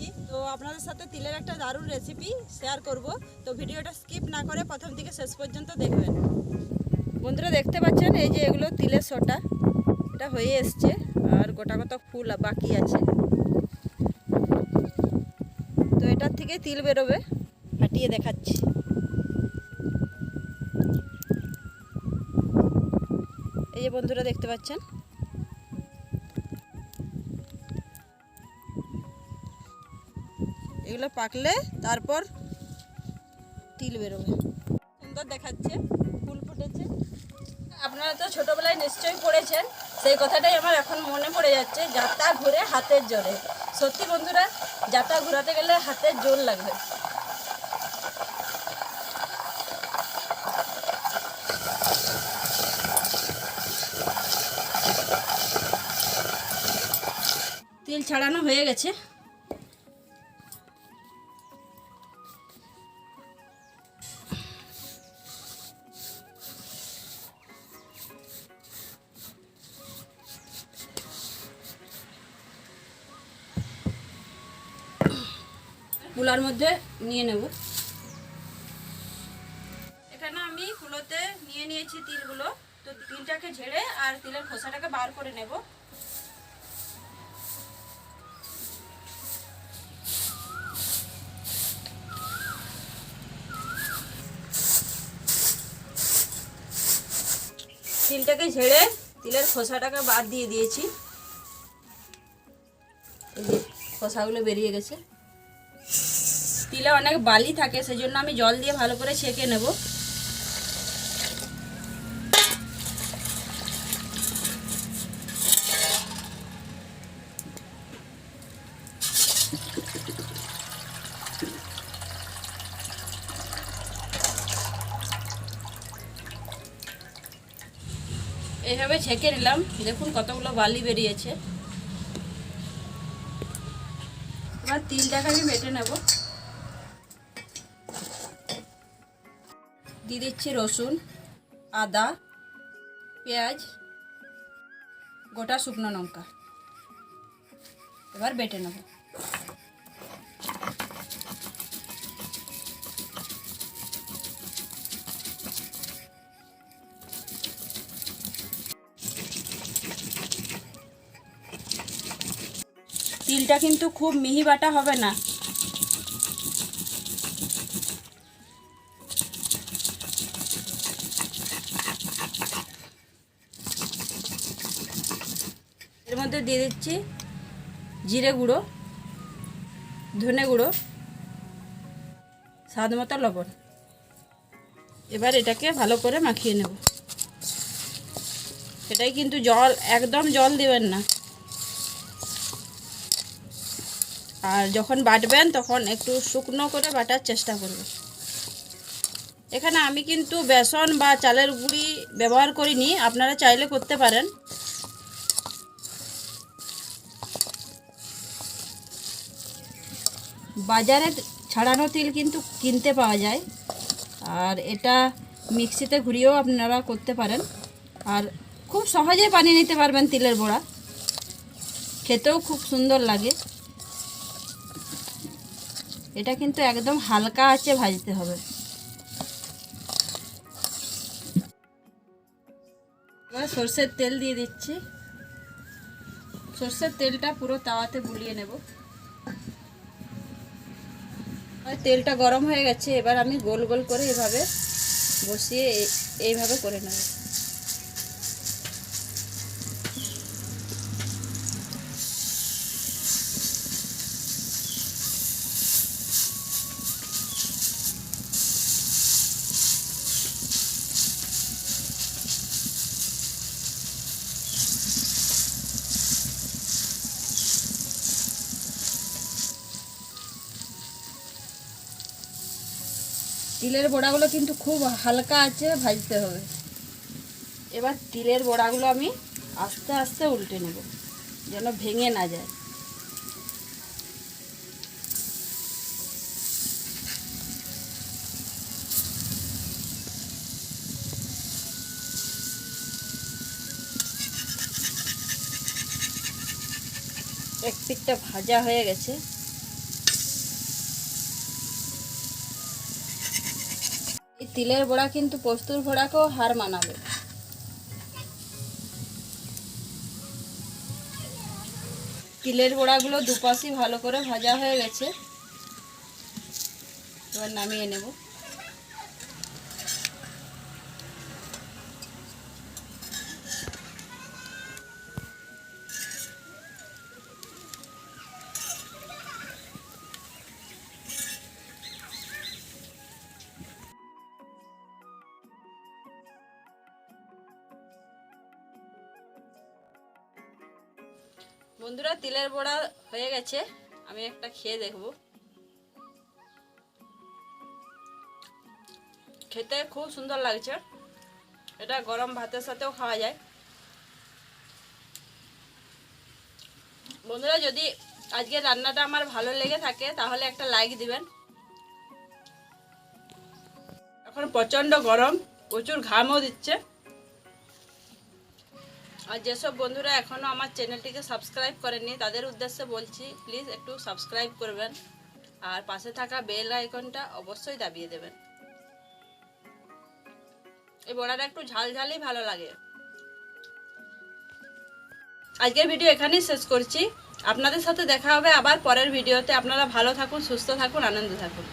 যাচ্ছি। তো আপনাদের সাথে তিলের একটা দারুণ রেসিপি শেয়ার করব। তো ভিডিওটা স্কিপ না করে প্রথম থেকে শেষ পর্যন্ত দেখবেন। বন্ধুরা দেখতে পাচ্ছেন এই যে এগুলো তিলের সোটা, এটা হয়ে এসছে আর গোটা গোটা ফুল বাকি আছে। তো এটার থেকে তিল বেরোবে, ফাটিয়ে দেখাচ্ছি। এই যে বন্ধুরা দেখতে পাচ্ছেন, এগুলো পাকলে তারপর তিল বেরোবে। সুন্দর দেখাচ্ছে, ফুল ফুটেছে। আপনারা তো ছোটোবেলায় নিশ্চয়ই পড়েছেন, সেই কথাটাই আমার এখন মনে পড়ে যাচ্ছে, যাতা ঘুরে হাতের জোরে। সত্যি বন্ধুরা, যাতা ঘুরাতে গেলে হাতের জোর লাগবে। তিল ছাড়ানো হয়ে গেছে। কুলার মধ্যে নিয়ে নেব। এখানে আমি কুলোতে নিয়ে নিয়েছি তিলগুলো। তো তিলটাকে ঝেড়ে আর তিলের খোসাটাকে বার করে নেব। তিলটাকে ঝেড়ে তিলের খোসাটাকে বাদ দিয়ে দিয়েছি। এই যে খোসাগুলো বেরিয়ে গেছে। তিলে অনেক বালি থাকে, সেজন্য আমি জল দিয়ে ভালো করে ছেঁকে নেব। এইভাবে ছেঁকে নিলাম। দেখুন কতগুলো বালি বেরিয়েছে। এবার তিলটাকে আমি বেটে নেব। দিয়ে দিচ্ছি রসুন, আদা, পেঁয়াজ, গোটা শুকনো লঙ্কা। এবার বেটে নেব। তিলটা কিন্তু খুব মিহি বাটা হবে না। এর মধ্যে দিয়ে দিচ্ছি জিরে গুঁড়ো, ধনে গুঁড়ো, স্বাদ মতো লবণ। এবার এটাকে ভালো করে মাখিয়ে নেব। এটাই কিন্তু জল, একদম জল দিবেন না। আর যখন বাটবেন তখন একটু শুকনো করে বাটার চেষ্টা করবেন। এখানে আমি কিন্তু বেসন বা চালের গুঁড়ি ব্যবহার করিনি, আপনারা চাইলে করতে পারেন। বাজারে ছাড়ানো তিল কিন্তু কিনতে পাওয়া যায়, আর এটা মিক্সিতে ঘুরিয়েও আপনারা করতে পারেন। আর খুব সহজে বানিয়ে নিতে পারবেন তিলের বড়া, খেতেও খুব সুন্দর লাগে। এটা কিন্তু একদম হালকা আঁচে ভাজতে হবে। এবার সরষের তেল দিয়ে দিচ্ছি। সরষের তেলটা পুরো তাওয়াতে বুলিয়ে নেব। তেলটা গরম হয়ে গেছে। এবার আমি গোল গোল করে এভাবে বসিয়ে এইভাবে করে নেব। তিলের বড়াগুলো কিন্তু খুব হালকা আছে ভাজতে হবে। এবার তিলের বড়াগুলো আমি আস্তে আস্তে উল্টে নেব, যেন ভেঙে না যায়। এক পিঠটা ভাজা হয়ে গেছে। তিলের বড়া কিন্তু পোস্তর বড়াকেও হার মানাবে। তিলের বড়াগুলো দুপাশই ভালো করে ভাজা হয়ে গেছে, এবার নামিয়ে নেব। বন্ধুরা, তিলের বড়া হয়ে গেছে, আমি একটা খেয়ে দেখব। খেতে খুব সুন্দর লাগছে, এটা গরম ভাতের সাথেও খাওয়া যায়। বন্ধুরা, যদি আজকের রান্নাটা আমার ভালো লেগে থাকে তাহলে একটা লাইক দিবেন। এখন প্রচণ্ড গরম, প্রচুর ঘামও দিচ্ছে। আর যেসব বন্ধুরা এখনও আমার চ্যানেলটিকে সাবস্ক্রাইব করেননি তাদের উদ্দেশ্যে বলছি, প্লিজ একটু সাবস্ক্রাইব করবেন আর পাশে থাকা বেল আইকনটা অবশ্যই দাবিয়ে দেবেন। এই বড়াটা একটু ঝাল ঝালই ভালো লাগে। আজকের ভিডিও এখানেই শেষ করছি। আপনাদের সাথে দেখা হবে আবার পরের ভিডিওতে। আপনারা ভালো থাকুন, সুস্থ থাকুন, আনন্দে থাকুন।